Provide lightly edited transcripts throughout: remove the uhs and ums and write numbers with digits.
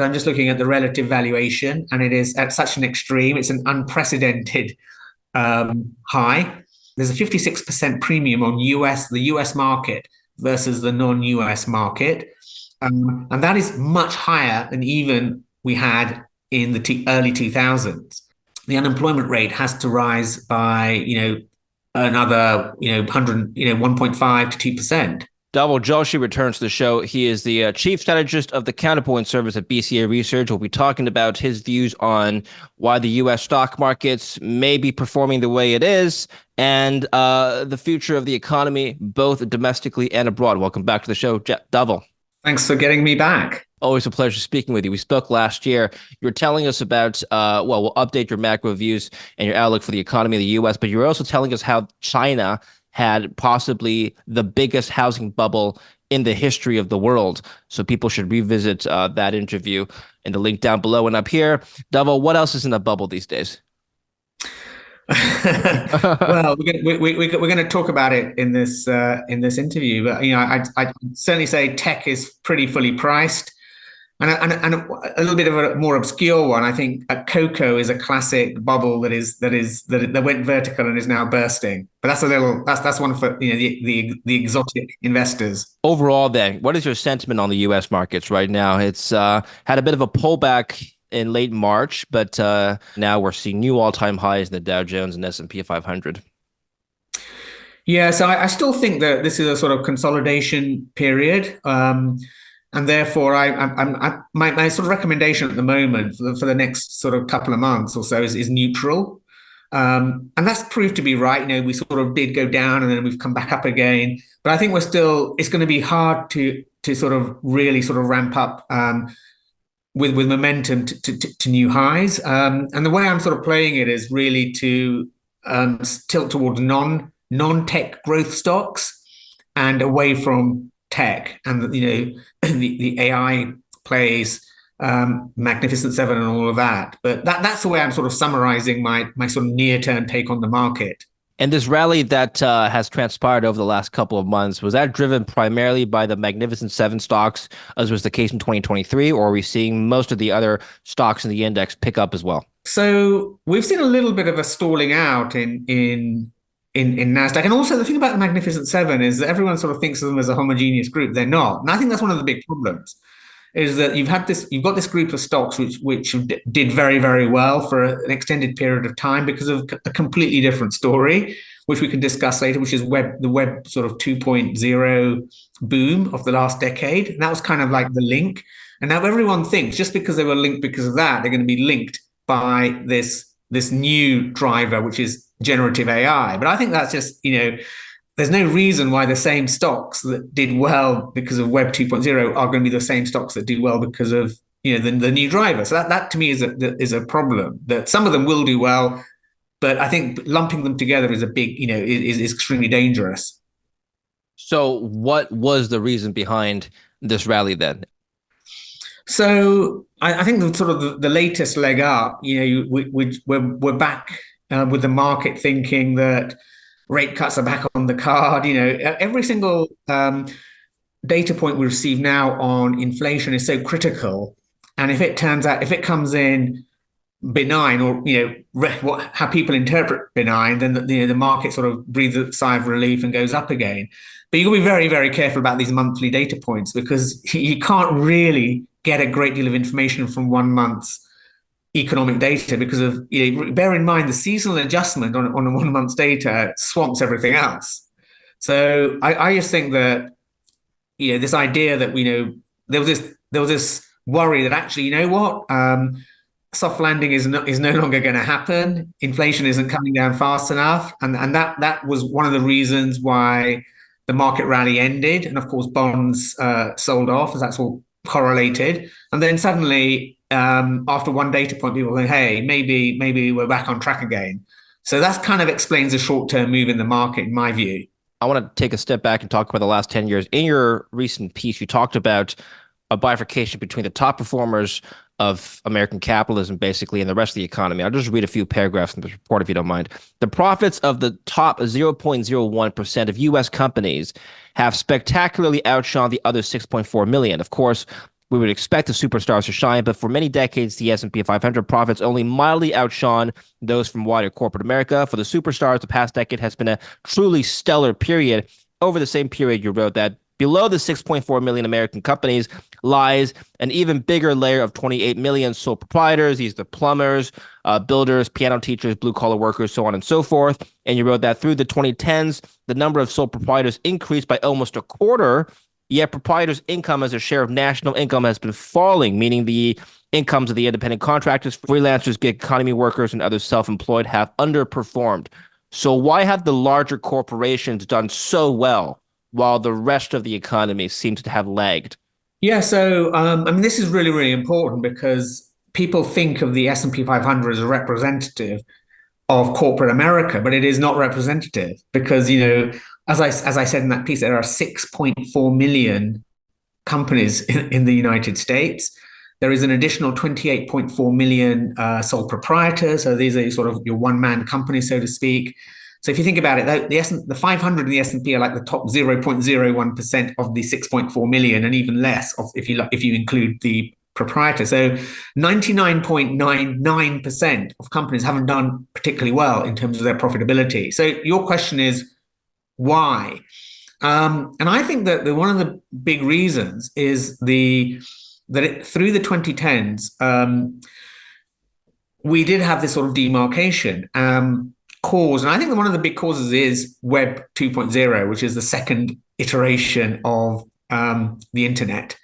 I'm just looking at the relative valuation, and it is at such an extreme. It's an unprecedented high. There's a 56% premium on the US market versus the non-US market. And that is much higher than even we had in the early 2000s. The unemployment rate has to rise by, another, 1.5 to 2%. Dhaval Joshi returns to the show. He is the chief strategist of the Counterpoint service at BCA Research. We'll be talking about his views on why the U.S. stock markets may be performing the way it is and the future of the economy, both domestically and abroad. Welcome back to the show, Dhaval. Thanks for getting me back. Always a pleasure speaking with you. We spoke last year. You were telling us about, we'll update your macro views and your outlook for the economy of the U.S., but you were also telling us how China had possibly the biggest housing bubble in the history of the world. So people should revisit that interview in the link down below and up here. Dhaval, what else is in the bubble these days? Well, we're going to talk about it in this interview, but I'd certainly say tech is pretty fully priced. And a little bit of a more obscure one, I think cocoa is a classic bubble that went vertical and is now bursting. But that's one for the exotic investors. Overall, then, what is your sentiment on the U.S. markets right now? It's had a bit of a pullback in late March, but now we're seeing new all-time highs in the Dow Jones and S&P 500. Yeah, so I still think that this is a sort of consolidation period. And therefore, my sort of recommendation at the moment for the next sort of couple of months or so is neutral. And that's proved to be right. We sort of did go down and then we've come back up again. But I think it's going to be hard to sort of really sort of ramp up with momentum to new highs. And the way I'm sort of playing it is really to tilt towards non-tech growth stocks and away from tech and the AI plays, Magnificent Seven and all of that. But that's the way I'm sort of summarizing my sort of near-term take on the market. And this rally that has transpired over the last couple of months, was that driven primarily by the Magnificent Seven stocks, as was the case in 2023, or are we seeing most of the other stocks in the index pick up as well? So we've seen a little bit of a stalling out in NASDAQ. And also the thing about the Magnificent Seven is that everyone sort of thinks of them as a homogeneous group. They're not. And I think that's one of the big problems, is that you've got this group of stocks which did very, very well for an extended period of time because of a completely different story, which we can discuss later, which is the web sort of 2.0 boom of the last decade. And that was kind of like the link. And now everyone thinks just because they were linked because of that, they're going to be linked by this new driver, which is generative AI. But I think that's just, there's no reason why the same stocks that did well because of Web 2.0 are going to be the same stocks that do well because of, the new driver. So that to me is a problem, that some of them will do well, but I think lumping them together is a big, is extremely dangerous. So what was the reason behind this rally then? So I think the latest leg up, we're back with the market thinking that rate cuts are back on the card. Every single data point we receive now on inflation is so critical. And if it comes in benign, or how people interpret benign, then the market sort of breathes a sigh of relief and goes up again. But you've got to be very, very careful about these monthly data points, because you can't really get a great deal of information from 1 month's economic data, because of bear in mind the seasonal adjustment on a 1 month's data swamps everything else. So I just think that this idea that there was this worry that actually soft landing is no longer going to happen. Inflation isn't coming down fast enough, and that was one of the reasons why the market rally ended, and of course bonds sold off, as that's all correlated. And then suddenly, after one data point, people think, hey, maybe we're back on track again. So that kind of explains the short-term move in the market, in my view. I want to take a step back and talk about the last 10 years. In your recent piece, you talked about a bifurcation between the top performers of American capitalism, basically, and the rest of the economy. I'll just read a few paragraphs from this report, if you don't mind. The profits of the top 0.01% of U.S. companies have spectacularly outshone the other 6.4 million. Of course, We would expect the superstars to shine, but for many decades, the S&P 500 profits only mildly outshone those from wider corporate America. For the superstars, the past decade has been a truly stellar period. Over the same period, you wrote that below the 6.4 million American companies lies an even bigger layer of 28 million sole proprietors. These are the plumbers, builders, piano teachers, blue-collar workers, so on and so forth. And you wrote that through the 2010s, the number of sole proprietors increased by almost a quarter, yet proprietors' income as a share of national income has been falling, meaning the incomes of the independent contractors, freelancers, gig economy workers, and other self-employed have underperformed. So why have the larger corporations done so well while the rest of the economy seems to have lagged? Yeah, so I mean, this is really, really important because people think of the S&P 500 as a representative of corporate America, but it is not representative because, as I said in that piece, there are 6.4 million companies in the United States. There is an additional 28.4 million sole proprietors. So these are sort of your one-man companies, so to speak. So if you think about it, the 500 and the S&P are like the top 0.01% of the 6.4 million, and even less if you include the proprietor. So 99.99% of companies haven't done particularly well in terms of their profitability. So your question is why? And I think that one of the big reasons is through the 2010s, we did have this sort of demarcation. Cause, and I think that one of the big causes is Web 2.0, which is the second iteration of the internet.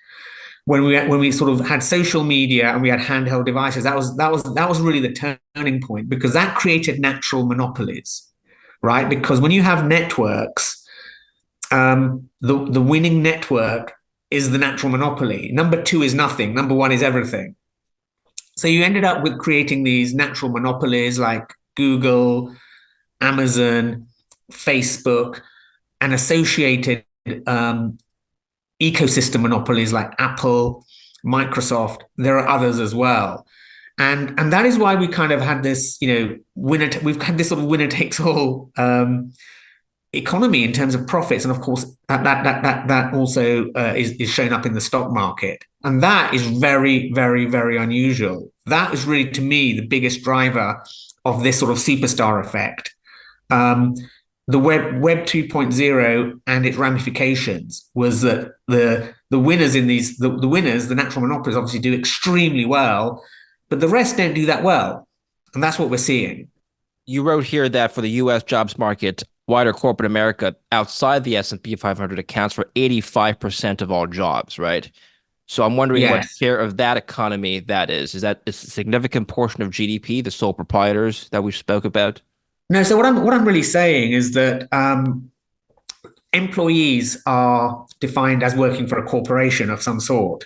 When we sort of had social media and we had handheld devices, that was really the turning point because that created natural monopolies, right? Because when you have networks, the winning network is the natural monopoly. Number two is nothing. Number one is everything. So you ended up with creating these natural monopolies like Google, Amazon, Facebook, and associated ecosystem monopolies like Apple, Microsoft. There are others as well. And that is why we kind of had this, we've had this sort of winner takes all economy in terms of profits. And of course, that also is shown up in the stock market. And that is very, very, very unusual. That is really, to me, the biggest driver of this sort of superstar effect. The Web 2.0 and its ramifications was that the winners the winners, the natural monopolies, obviously do extremely well, but the rest don't do that well. And that's what we're seeing. You wrote here that for the U.S. jobs market, wider corporate America outside the S&P 500 accounts for 85% of all jobs, right? So I'm wondering what Yes. share of that economy that is. Is that a significant portion of GDP, the sole proprietors that we spoke about? No, so what I'm really saying is that employees are defined as working for a corporation of some sort.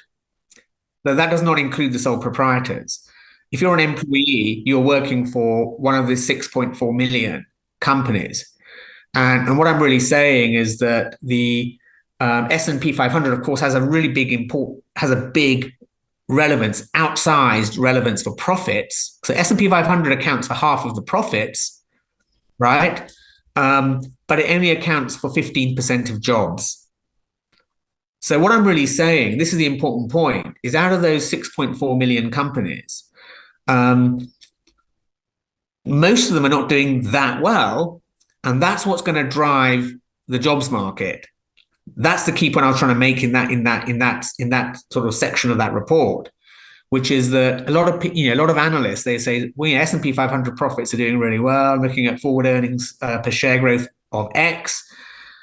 But that does not include the sole proprietors. If you're an employee, you're working for one of the 6.4 million companies. And what I'm really saying is that the S&P 500, of course, has a really big relevance, outsized relevance for profits. So S&P 500 accounts for half of the profits, right? But it only accounts for 15% of jobs. So what I'm really saying, this is the important point, is out of those 6.4 million companies, most of them are not doing that well, and that's what's going to drive the jobs market. That's the key point I was trying to make in that sort of section of that report, which is that a lot of analysts, they say, well, S&P 500 profits are doing really well, looking at forward earnings per share growth of X.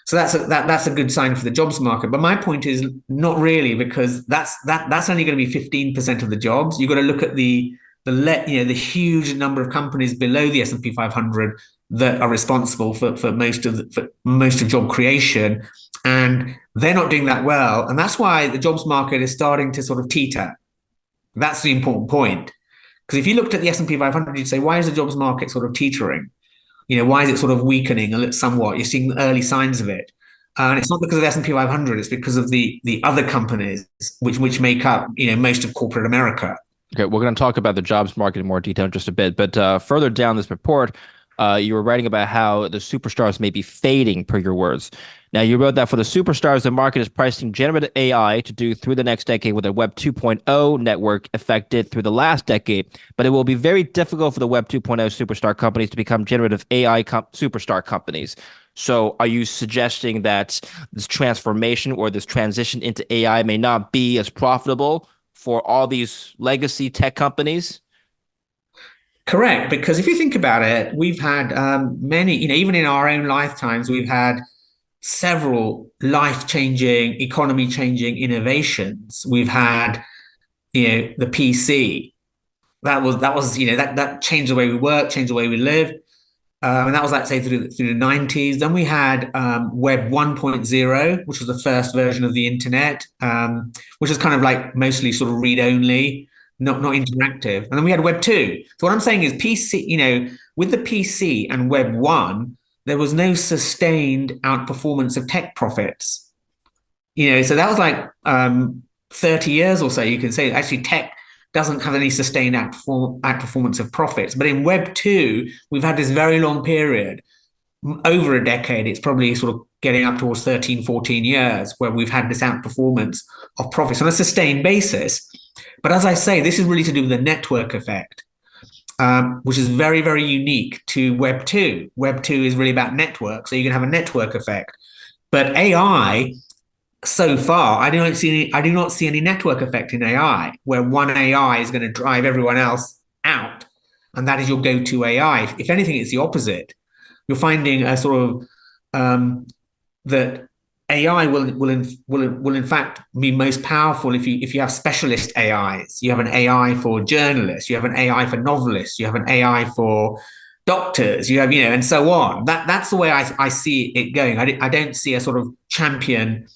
So that's a good sign for the jobs market. But my point is not really, because that's only going to be 15% of the jobs. You've got to look at the huge number of companies below the S&P 500 that are responsible for most of job creation, and they're not doing that well. And that's why the jobs market is starting to sort of teeter. That's the important point. Because if you looked at the S&P 500, you'd say, why is the jobs market sort of teetering? Why is it sort of weakening a little somewhat? You're seeing early signs of it. And it's not because of the S&P 500, it's because of the other companies which make up, most of corporate America. Okay, we're going to talk about the jobs market in more detail in just a bit. But further down this report, you were writing about how the superstars may be fading, per your words. Now, you wrote that for the superstars, the market is pricing generative AI to do through the next decade with a Web 2.0 network affected through the last decade, but it will be very difficult for the Web 2.0 superstar companies to become generative AI superstar companies. So, are you suggesting that this transformation or this transition into AI may not be as profitable for all these legacy tech companies? Correct, because if you think about it, we've had many, even in our own lifetimes, we've had several life-changing, economy-changing innovations. We've had, the PC. That was, that changed the way we work, changed the way we live. And that was, like, say, through the 90s. Then we had Web 1.0, which was the first version of the internet, which is kind of like mostly sort of read only, not interactive. And then we had Web 2. So what I'm saying is PC, with the PC and Web 1, there was no sustained outperformance of tech profits. So that was like 30 years or so, you can say. Actually, tech doesn't have any sustained outperformance of profits. But in Web 2, we've had this very long period, over a decade. It's probably sort of getting up towards 13, 14 years, where we've had this outperformance of profits on a sustained basis. But as I say, this is really to do with the network effect, which is very, very unique to Web 2. Web 2 is really about network, so you can have a network effect. But AI, so far, I do not see any network effect in AI, where one AI is going to drive everyone else out, and that is your go-to AI. If anything, it's the opposite. You're finding a sort of that AI will in fact be most powerful if you have specialist AIs. You have an AI for journalists, you have an AI for novelists, you have an AI for doctors, you have, and so on. That's the way I see it going. I don't see a sort of champion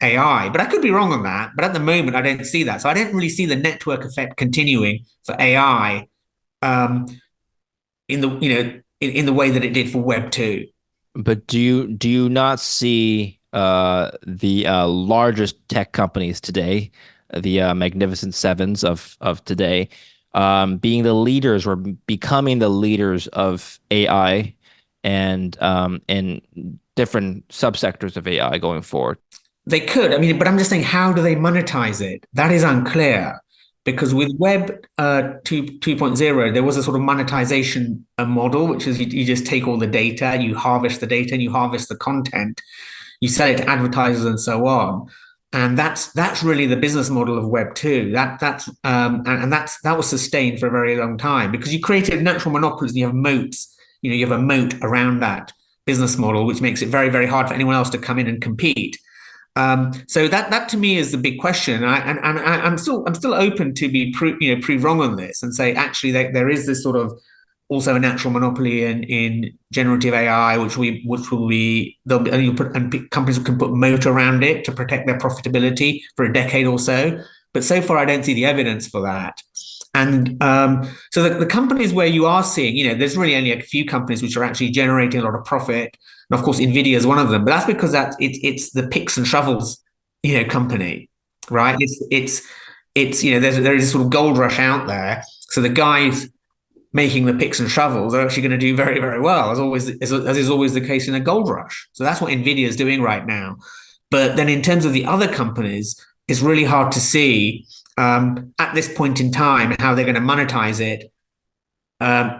AI, but I could be wrong on that. But at the moment, I don't see that. So I don't really see the network effect continuing for AI, in the in the way that it did for Web 2. But do you not see the largest tech companies today, the Magnificent Sevens of today, being the leaders or becoming the leaders of AI and different subsectors of AI going forward? They could, but I'm just saying, how do they monetize it? That is unclear. Because with Web 2.0, there was a sort of monetization model, which is you just take all the data, you harvest the data, and you harvest the content, you sell it to advertisers and so on. And that's really the business model of Web 2. That was sustained for a very long time, because you created natural monopolies and you have moats. You have a moat around that business model, which makes it very, very hard for anyone else to come in and compete. So that to me is the big question, and I'm still open to be prove wrong on this and say, actually, there is this sort of also a natural monopoly in generative AI, which will be, and companies can put moat around it to protect their profitability for a decade or so. But so far, I don't see the evidence for that. And so the companies where you are seeing, there's really only a few companies which are actually generating a lot of profit. And of course, Nvidia is one of them, but that's because it's the picks and shovels, company, right? There is a sort of gold rush out there. So the guys making the picks and shovels are actually going to do very, very well, as is always the case in a gold rush. So that's what Nvidia is doing right now. But then in terms of the other companies, it's really hard to see at this point in time how they're going to monetize it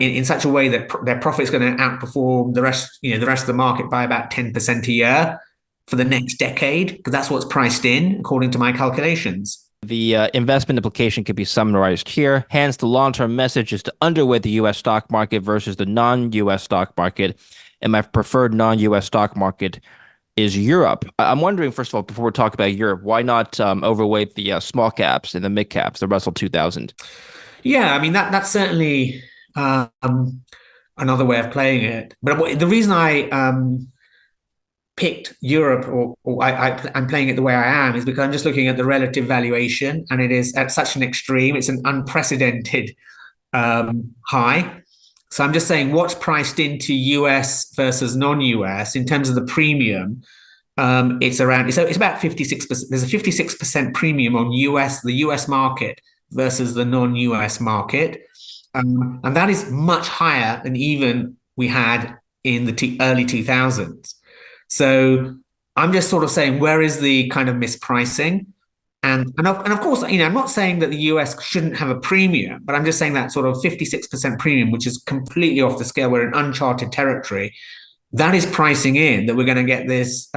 in such a way that their profit is going to outperform the rest of the market by about 10% a year for the next decade, because that's what's priced in according to my calculations. The investment implication could be summarized here. Hence, the long-term message is to underweight the U.S. stock market versus the non-U.S. stock market. And my preferred non-U.S. stock market is Europe. I'm wondering, first of all, before we talk about Europe, why not overweight the small caps and the mid caps, the Russell 2000? Yeah, that's certainly another way of playing it. But the reason I picked Europe, or I'm playing it the way I am, is because I'm just looking at the relative valuation, and it is at such an extreme. It's an unprecedented high. So I'm just saying what's priced into US versus non-US in terms of the premium. It's about 56%. There's a 56% premium on the US market versus the non-US market. And that is much higher than even we had in the early 2000s. So I'm just sort of saying, where is the kind of mispricing? And of course, I'm not saying that the US shouldn't have a premium, but I'm just saying that sort of 56% premium, which is completely off the scale. We're in uncharted territory. That is pricing in that we're going to get this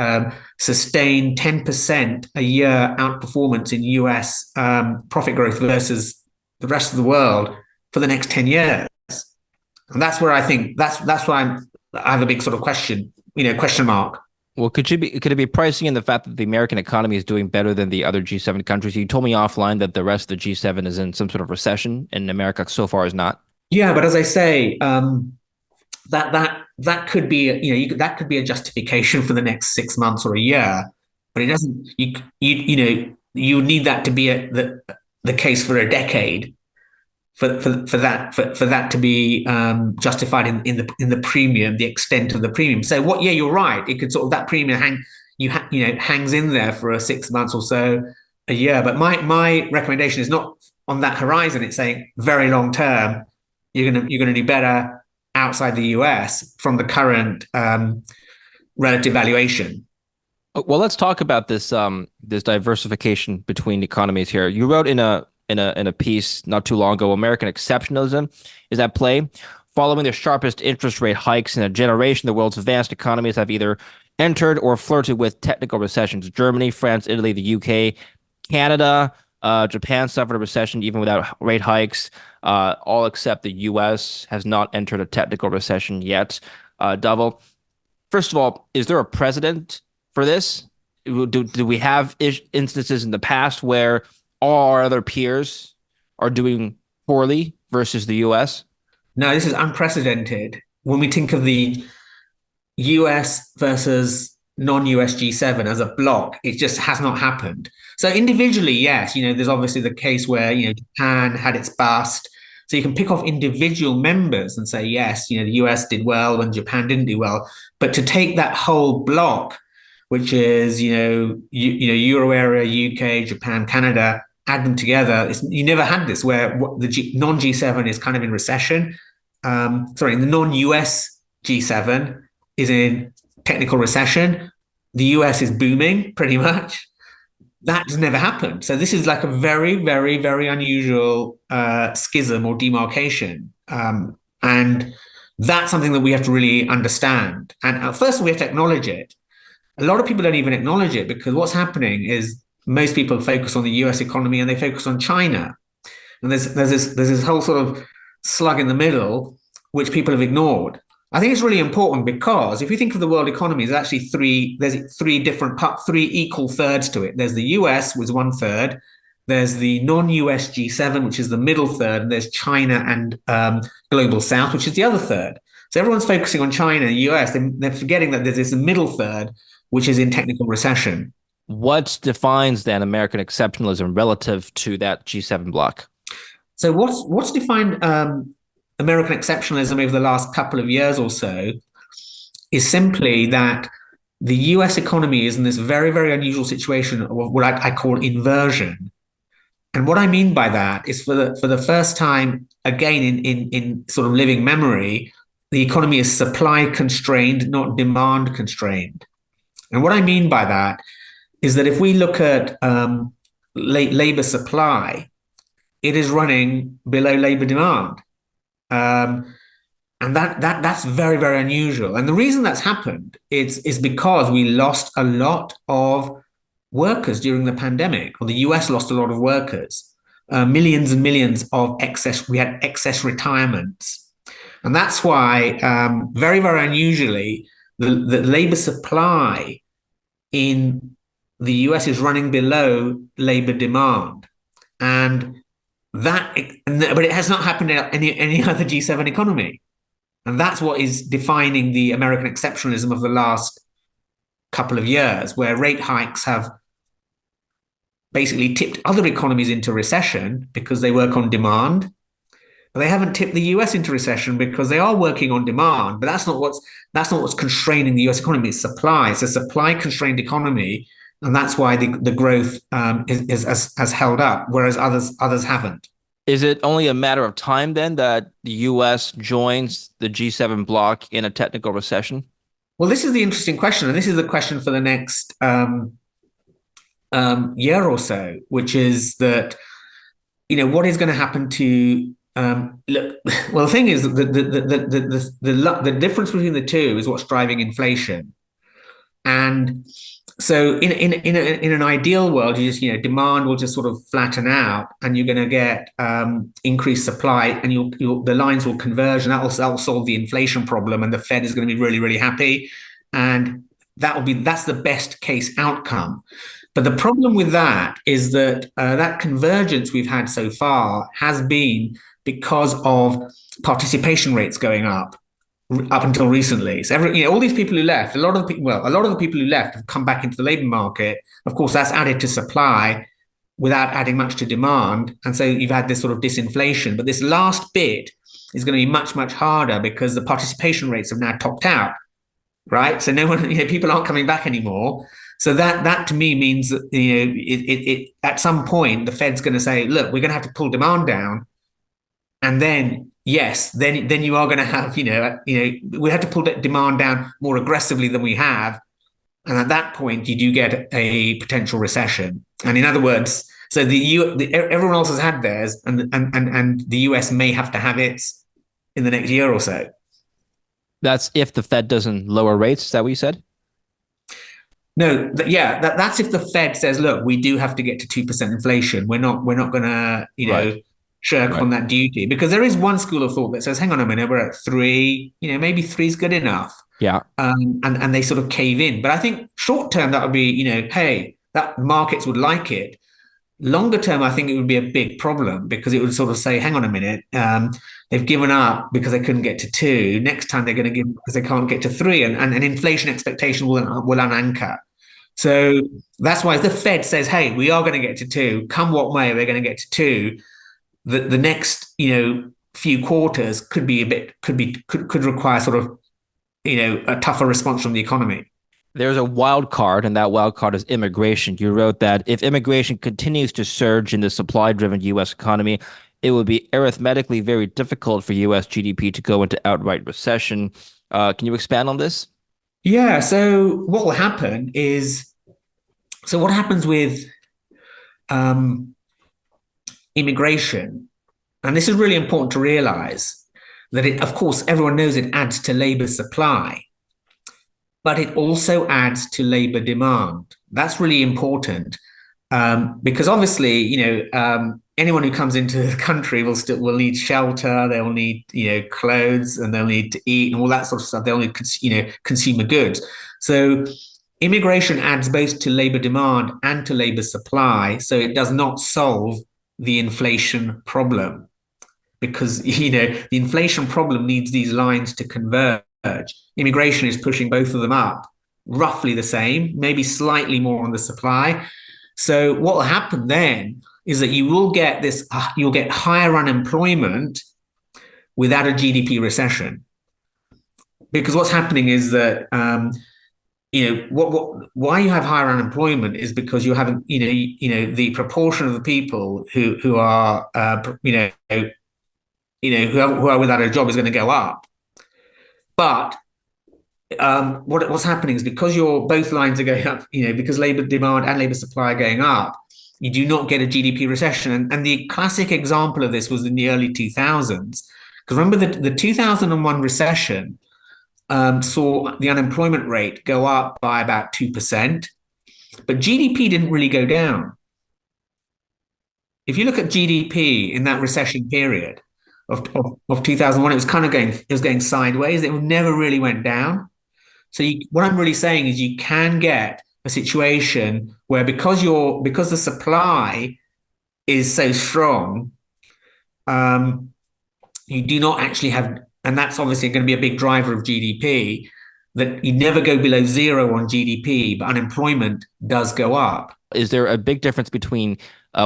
sustained 10% a year outperformance in US profit growth versus the rest of the world for the next 10 years. And that's where I think that's why I have a big sort of question mark. Well, could it be pricing in the fact that the American economy is doing better than the other G7 countries? You told me offline that the rest of the G7 is in some sort of recession, and America so far is not. Yeah, but as I say, that could be that could be a justification for the next 6 months or a year, but it doesn't. You need that to be the case for a decade for that to be justified in the premium, the extent of the premium. So what? Yeah, you're right. It could sort of that premium hangs in there for 6 months or so, a year. But my recommendation is not on that horizon. It's saying very long term, you're gonna do better outside the US from the current relative valuation. Well, let's talk about this diversification between economies here. You wrote in a piece not too long ago, American exceptionalism is at play. Following the sharpest interest rate hikes in a generation, the world's advanced economies have either entered or flirted with technical recessions. Germany, France, Italy, the UK, Canada, Japan suffered a recession even without rate hikes. All except the US has not entered a technical recession yet. Dhaval, first of all, is there a precedent for this? Do we have instances in the past where all our other peers are doing poorly versus the US? No, this is unprecedented. When we think of the US versus non-US G7 as a block, it just has not happened. So individually, yes, there's obviously the case where, Japan had its bust. So you can pick off individual members and say, yes, the US did well when Japan didn't do well. But to take that whole block, which is, Euro area, UK, Japan, Canada, add them together, you never had this where the non-G7 is kind of in recession. The non-US G7 is in technical recession. The US is booming pretty much. That has never happened. So this is like a very, very, very unusual schism or demarcation. And that's something that we have to really understand. And first, we have to acknowledge it. A lot of people don't even acknowledge it because what's happening is most people focus on the US economy and they focus on China. And there's this whole sort of slug in the middle, which people have ignored. I think it's really important because if you think of the world economy, there's actually three equal thirds to it. There's the US, with 1/3. There's the non-US G7, which is the middle third. And there's China and Global South, which is the other third. So everyone's focusing on China and the US. They're forgetting that there's this middle third, which is in technical recession. What defines then American exceptionalism relative to that G7 bloc? So what's defined American exceptionalism over the last couple of years or so is simply that the US economy is in this very, very unusual situation of what I call inversion. And what I mean by that is for the first time, again, in sort of living memory, the economy is supply constrained, not demand constrained. And what I mean by that is that if we look at labor supply, it is running below labor demand. And that's very, very unusual. And the reason that's happened is because we lost a lot of workers during the pandemic, or the US lost a lot of workers, millions and millions of we had excess retirements. And that's why, very, very unusually, the labor supply in the US is running below labor demand. But it has not happened in any other G7 economy. And that's what is defining the American exceptionalism of the last couple of years, where rate hikes have basically tipped other economies into recession because they work on demand. But they haven't tipped the US into recession because they are working on demand. But that's not what's constraining the US economy. It's supply. It's a supply constrained economy. And that's why the growth has held up, whereas others haven't. Is it only a matter of time then that the U.S. joins the G7 bloc in a technical recession? Well, this is the interesting question, and this is the question for the next year or so, which is that what is going to happen to look. Well, the thing is the difference between the two is what's driving inflation. And so in an ideal world, you just demand will just sort of flatten out, and you're going to get increased supply, and the lines will converge, and that'll solve the inflation problem, and the Fed is going to be really, really happy, and that's the best case outcome. But the problem with that is that that convergence we've had so far has been because of participation rates going up until recently. So all these people who left, a lot of the people who left have come back into the labor market. Of course, that's added to supply without adding much to demand. And so you've had this sort of disinflation. But this last bit is going to be much, much harder because the participation rates have now topped out, right? So no one, people aren't coming back anymore. So that to me means that it at some point the Fed's going to say, look, we're going to have to pull demand down, and then yes, then you are going to have we have to pull that demand down more aggressively than we have, and at that point you do get a potential recession. And in other words, so everyone else has had theirs, and the US may have to have its in the next year or so. That's if the Fed doesn't lower rates. Is that what you said? No, that's if the Fed says, look, we do have to get to 2% inflation. We're not going to, Right. shirk Right. on that duty, because there is one school of thought that says, hang on a minute, we're at 3, maybe 3 is good enough. Yeah. And they sort of cave in. But I think short term, that would be, hey, that markets would like it. Longer term, I think it would be a big problem, because it would sort of say, hang on a minute, they've given up because they couldn't get to 2. Next time they're going to give because they can't get to 3, and inflation expectation will unanchor. So that's why if the Fed says, hey, we are going to get to 2, come what may, we're going to get to 2. The next few quarters could require sort of a tougher response from the economy. There's a wild card, and that wild card is immigration. You wrote that if immigration continues to surge in the supply-driven U.S. economy, it would be arithmetically very difficult for U.S. GDP to go into outright recession. Can you expand on this? Yeah. So what will happen is, what happens with immigration, and this is really important to realize, that of course, everyone knows it adds to labor supply, but it also adds to labor demand. That's really important, because obviously, anyone who comes into the country will need shelter, they'll need clothes, and they'll need to eat and all that sort of stuff. They'll need consumer goods. So immigration adds both to labor demand and to labor supply. So it does not solve the inflation problem, because the inflation problem needs these lines to converge. Immigration is pushing both of them up roughly the same, maybe slightly more on the supply. So what will happen then is that you'll get higher unemployment without a GDP recession, because what's happening is that why you have higher unemployment is because you have the proportion of the people who are who are without a job is going to go up. But what's happening is, because both lines are going up, because labor demand and labor supply are going up, you do not get a GDP recession. And the classic example of this was in the early 2000s. Because remember, the 2001 recession saw the unemployment rate go up by about 2%, but GDP didn't really go down. If you look at GDP in that recession period of 2001, it was going sideways. It never really went down. So what I'm really saying is, you can get a situation where, because the supply is so strong, you do not actually have, and that's obviously going to be a big driver of GDP, that you never go below 0 on GDP, but unemployment does go up. Is there a big difference between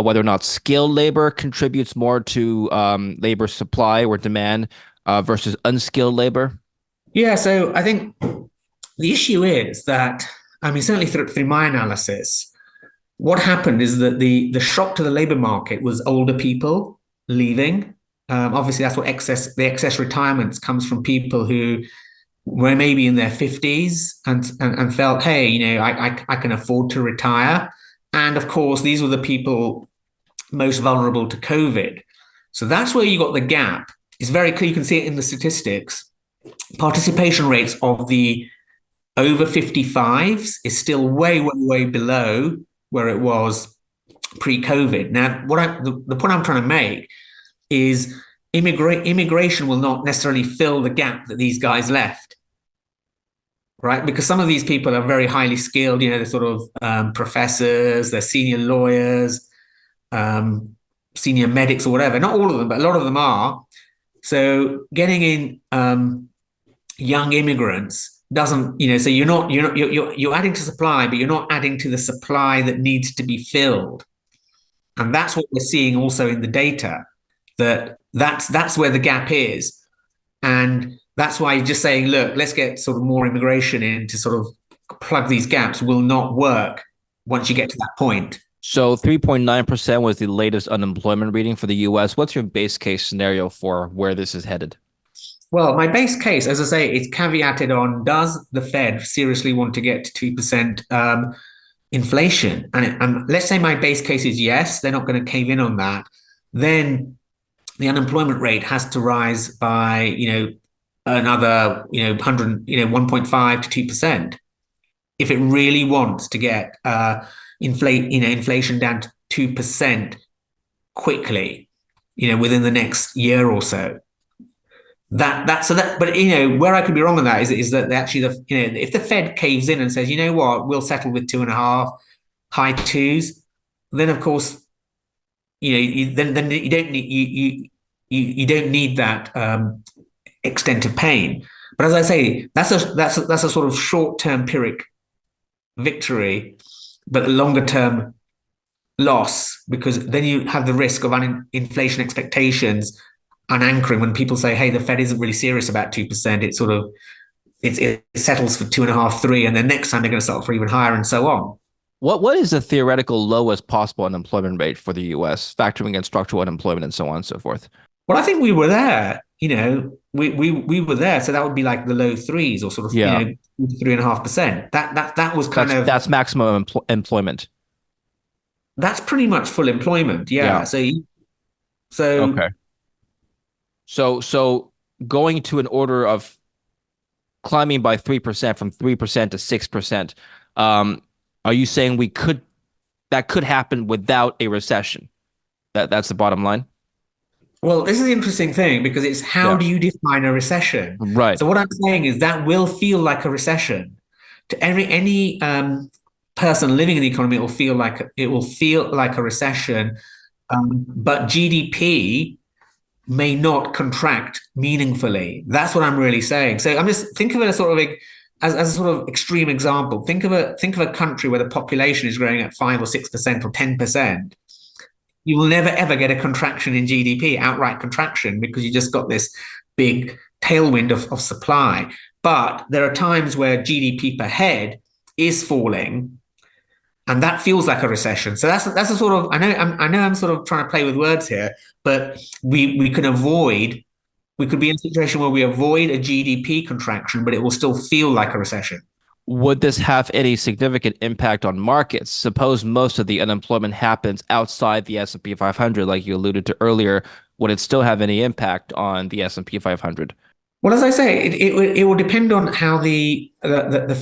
whether or not skilled labor contributes more to labor supply or demand versus unskilled labor? Yeah, so I think the issue is that, certainly through my analysis, what happened is that the shock to the labor market was older people. leaving. Obviously, that's what the excess retirements comes from people who were maybe in their 50s and felt, hey, I can afford to retire. And of course, these were the people most vulnerable to COVID. So that's where you got the gap. It's very clear. You can see it in the statistics. Participation rates of the over 55s is still way, way, way below where it was pre-COVID. Now, the point I'm trying to make is immigration will not necessarily fill the gap that these guys left, right? Because some of these people are very highly skilled. They're sort of professors, they're senior lawyers, senior medics, or whatever. Not all of them, but a lot of them are. So getting in young immigrants doesn't, so you're adding to supply, but you're not adding to the supply that needs to be filled. And that's what we're seeing also in the data, that's where the gap is. And that's why just saying, look, let's get sort of more immigration in to sort of plug these gaps will not work once you get to that point. So 3.9% was the latest unemployment reading for the US. What's your base case scenario for where this is headed? Well, my base case, as I say, is caveated on, does the Fed seriously want to get to 2% inflation? And let's say my base case is yes, they're not going to cave in on that. Then the unemployment rate has to rise by, another, 1.5 to 2%. If it really wants to get inflation down to 2% quickly, within the next year or so. But where I could be wrong on that is that actually if the Fed caves in and says, you know what, we'll settle with 2.5, high twos, then of course, then you don't need you don't need that extent of pain. But as I say, that's a sort of short-term Pyrrhic victory, but a longer-term loss, because then you have the risk of inflation expectations unanchoring when people say, hey, the Fed isn't really serious about 2%. It sort of it settles for 2.5, 3, and then next time they're going to settle for even higher, and so on. What is the theoretical lowest possible unemployment rate for the US, factoring in structural unemployment and so on and so forth? Well, I think we were there. We were there, so that would be like the low threes, or sort of 3.5%. That was that's maximum employment. That's pretty much full employment. Yeah. So okay. So going to an order of climbing by 3% from 3% to 6%. Are you saying that could happen without a recession? That's the bottom line? Well, this is the interesting thing, because it's how do you define a recession? Right. So what I'm saying is that will feel like a recession to any person living in the economy. It will feel like a recession, but GDP may not contract meaningfully. That's what I'm really saying. So I'm just think of it as sort of as a sort of extreme example. Think of a country where the population is growing at 5 or 6% or 10%. You will never, ever get a contraction in GDP, outright contraction, because you just got this big tailwind of supply. But there are times where GDP per head is falling, and that feels like a recession. So that's a sort of, I know I'm sort of trying to play with words here, but we could be in a situation where we avoid a GDP contraction, but it will still feel like a recession. Would this have any significant impact on markets? Suppose most of the unemployment happens outside the S&P 500, like you alluded to earlier. Would it still have any impact on the S&P 500? Well, as I say, it will depend on how the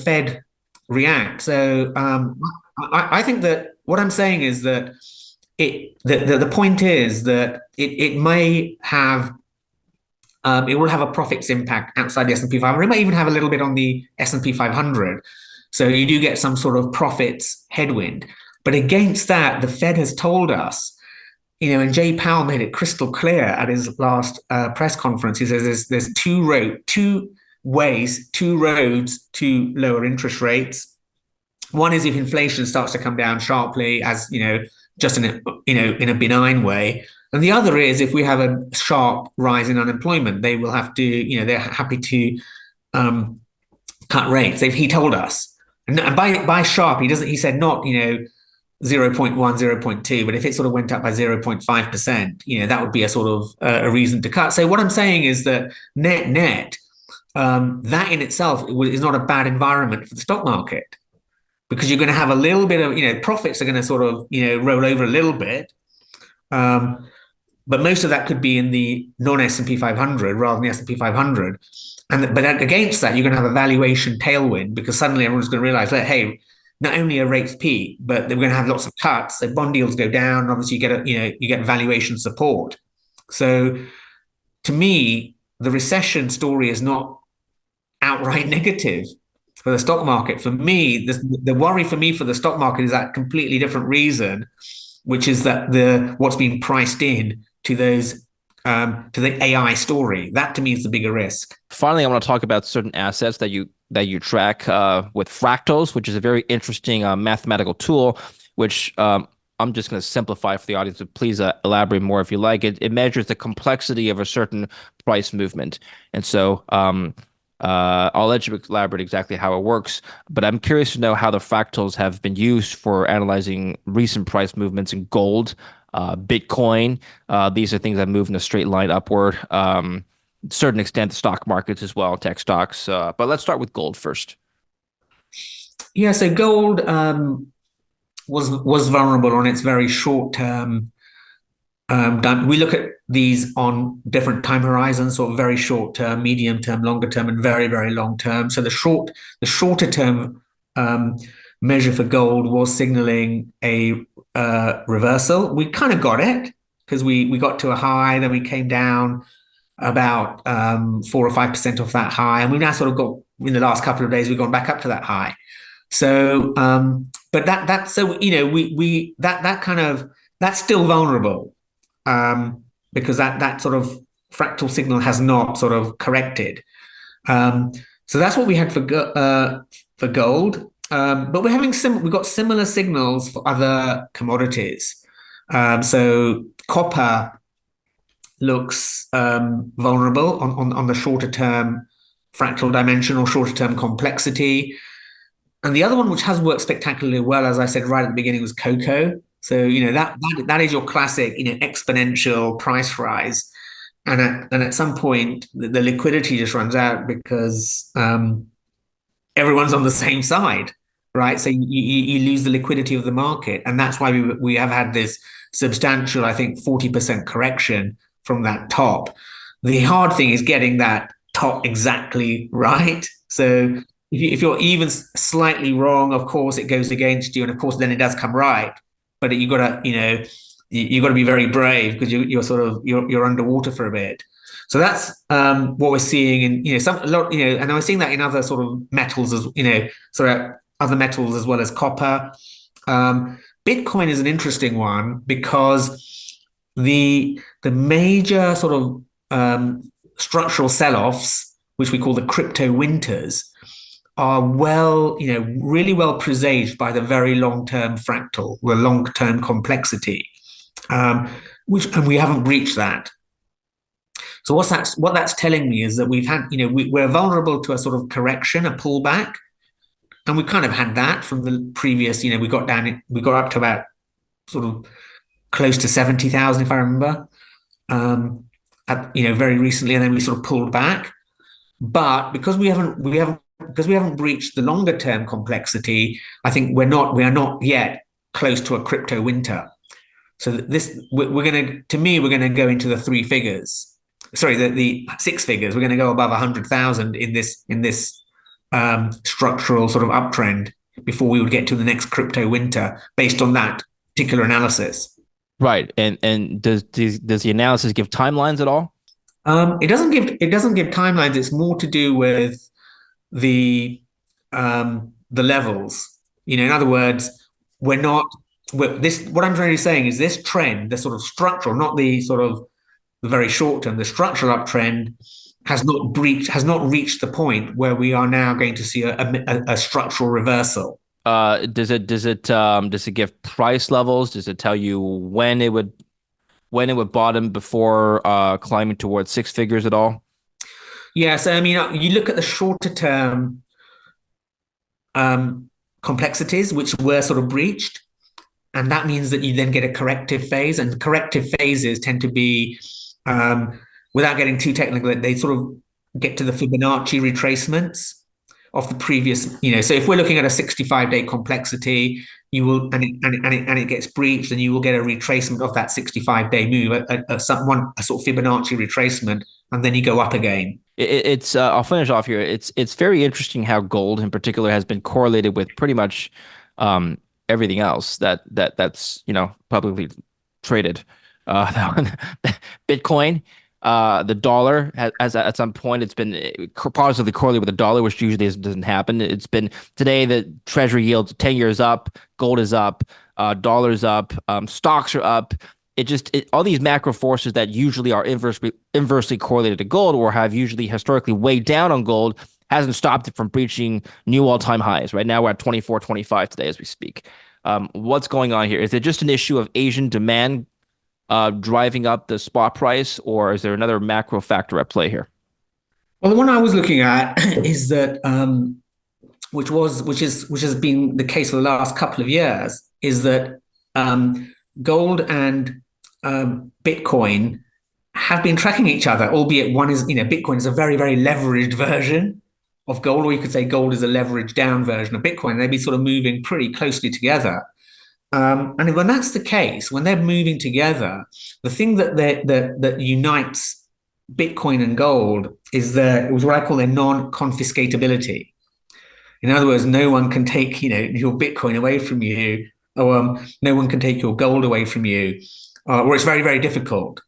Fed reacts. So I think that what I'm saying is that the point is that it may have it will have a profits impact outside the S&P 500. It might even have a little bit on the S&P 500. So you do get some sort of profits headwind. But against that, the Fed has told us, and Jay Powell made it crystal clear at his last press conference. He says there's two roads to lower interest rates. One is if inflation starts to come down sharply, as just in a benign way. And the other is if we have a sharp rise in unemployment, they will have to, they're happy to cut rates. He told us, and by sharp, he said not, 0.1, 0.2, but if it sort of went up by 0.5%, that would be a sort of a reason to cut. So what I'm saying is that net, that in itself is not a bad environment for the stock market, because you're going to have a little bit of, profits are going to sort of, roll over a little bit. But most of that could be in the non-S&P 500 rather than the S&P 500. But against that, you're going to have a valuation tailwind, because suddenly everyone's going to realize that, hey, not only are rates peak, but they're going to have lots of cuts. So bond yields go down. Obviously, you get valuation support. So to me, the recession story is not outright negative for the stock market. For me, the worry for me for the stock market is that completely different reason, which is that what's being priced in to those to the AI story. That to me is the bigger risk. Finally, I want to talk about certain assets that you track with fractals, which is a very interesting mathematical tool, which I'm just going to simplify for the audience, but please elaborate more if you like. It measures the complexity of a certain price movement. And so I'll let you elaborate exactly how it works, but I'm curious to know how the fractals have been used for analyzing recent price movements in gold, Bitcoin. These are things that move in a straight line upward. Certain extent, the stock markets as well, tech stocks. But let's start with gold first. Yeah, so gold was vulnerable on its very short term. We look at these on different time horizons, sort of very short term, medium term, longer term, and very, very long term. So the shorter term measure for gold was signaling a reversal. We kind of got it, because we got to a high, then we came down about 4 or 5% off that high, and we've now sort of got, in the last couple of days, we've gone back up to that high. So, but that's still vulnerable, because that sort of fractal signal has not sort of corrected. So that's what we had for gold. But we've got similar signals for other commodities. So copper looks vulnerable on the shorter term fractal dimension or shorter term complexity. And the other one, which has worked spectacularly well, as I said right at the beginning, was cocoa. So that is your classic exponential price rise, and at some point the liquidity just runs out, because everyone's on the same side, right? So you lose the liquidity of the market, and that's why we have had this substantial, I think, 40% correction from that top. The hard thing is getting that top exactly right. So if you're even slightly wrong, of course it goes against you, and of course then it does come right. But you got to be very brave, because you're underwater for a bit. So that's what we're seeing in and I was seeing that in other sort of metals as other metals as well as copper. Bitcoin is an interesting one, because the major sort of structural sell-offs, which we call the crypto winters, are really well presaged by the very long-term fractal, the long-term complexity, and we haven't breached that. So what that's telling me is that we're vulnerable to a sort of correction, a pullback, and we kind of had that from the previous. We got up to about sort of close to 70,000, if I remember, very recently, and then we sort of pulled back. But because we haven't breached the longer term complexity, I think we are not yet close to a crypto winter. So we're going to go into the three figures. Sorry, the six figures. We're going to go above 100,000 in this structural sort of uptrend before we would get to the next crypto winter, based on that particular analysis. Right, and does the analysis give timelines at all? It doesn't give timelines. It's more to do with the levels. In other words, what I'm trying to saying is this trend, the sort of structural, not the sort of the very short term, the structural uptrend has not reached the point where we are now going to see a structural reversal. Does it give price levels? Does it tell you when it would bottom before climbing towards six figures at all? Yeah, so I mean, you look at the shorter term complexities, which were sort of breached, and that means that you then get a corrective phase, and corrective phases tend to be, um, without getting too technical, they sort of get to the Fibonacci retracements of the previous, so if we're looking at a 65-day complexity, you will, and it gets breached, and you will get a retracement of that 65-day move, a sort of Fibonacci retracement, and then you go up again. It's I'll finish off here. It's very interesting how gold in particular has been correlated with pretty much um, everything else that's publicly traded. That one, Bitcoin, the dollar has at some point it's been positively correlated with the dollar, which usually doesn't happen. It's been today the treasury yields 10 years up, gold is up, dollars up, stocks are up. All these macro forces that usually are inversely correlated to gold or have usually historically weighed down on gold hasn't stopped it from breaching new all-time highs. Right now we're at 24.25 today as we speak. What's going on here? Is it just an issue of Asian demand driving up the spot price, or is there another macro factor at play here? Well, the one I was looking at is that, which has been the case for the last couple of years, is that gold and Bitcoin have been tracking each other, albeit one is, Bitcoin is a very, very leveraged version of gold, or you could say gold is a leveraged down version of Bitcoin. They'd be sort of moving pretty closely together. And when that's the case, when they're moving together, the thing that unites Bitcoin and gold is it was what I call their non-confiscatability. In other words, no one can take, your Bitcoin away from you, or no one can take your gold away from you, or it's very, very difficult.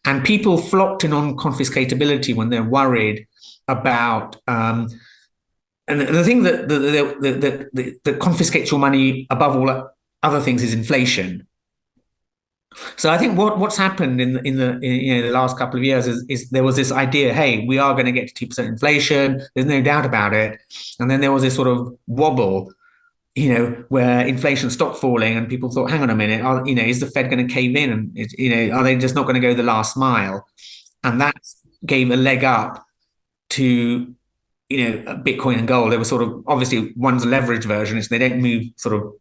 And people flock to non-confiscatability when they're worried about, and the thing that confiscates your money above all other things is inflation. So I think what's happened in the last couple of years is there was this idea, hey, we are going to get to 2% inflation. There's no doubt about it. And then there was this sort of wobble, where inflation stopped falling, and people thought, hang on a minute, is the Fed going to cave in, and are they just not going to go the last mile? And that gave a leg up to Bitcoin and gold. They were sort of, obviously one's a leverage version, so they don't move sort of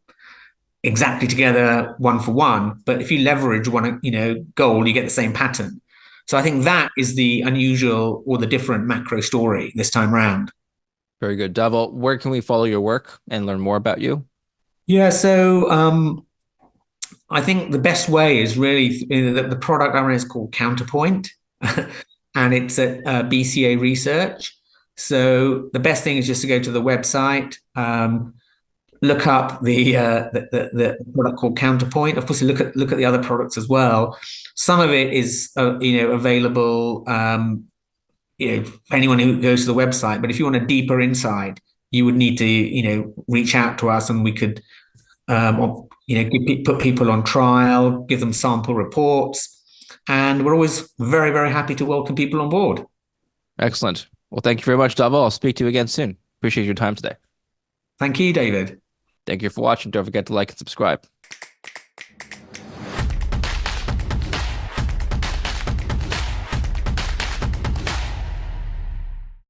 exactly together one for one. But if you leverage one, gold, you get the same pattern. So I think that is the unusual or the different macro story this time around. Very good. Dhaval, where can we follow your work and learn more about you? Yeah, so I think the best way is really, the product I run is called Counterpoint, and it's at BCA Research. So the best thing is just to go to the website, look up the product called Counterpoint. Of course, you look at the other products as well. Some of it is available, for anyone who goes to the website. But if you want a deeper insight, you would need to reach out to us, and we could put people on trial, give them sample reports, and we're always very, very happy to welcome people on board. Excellent. Well, thank you very much, Dhaval. I'll speak to you again soon. Appreciate your time today. Thank you, David. Thank you for watching. Don't forget to like and subscribe.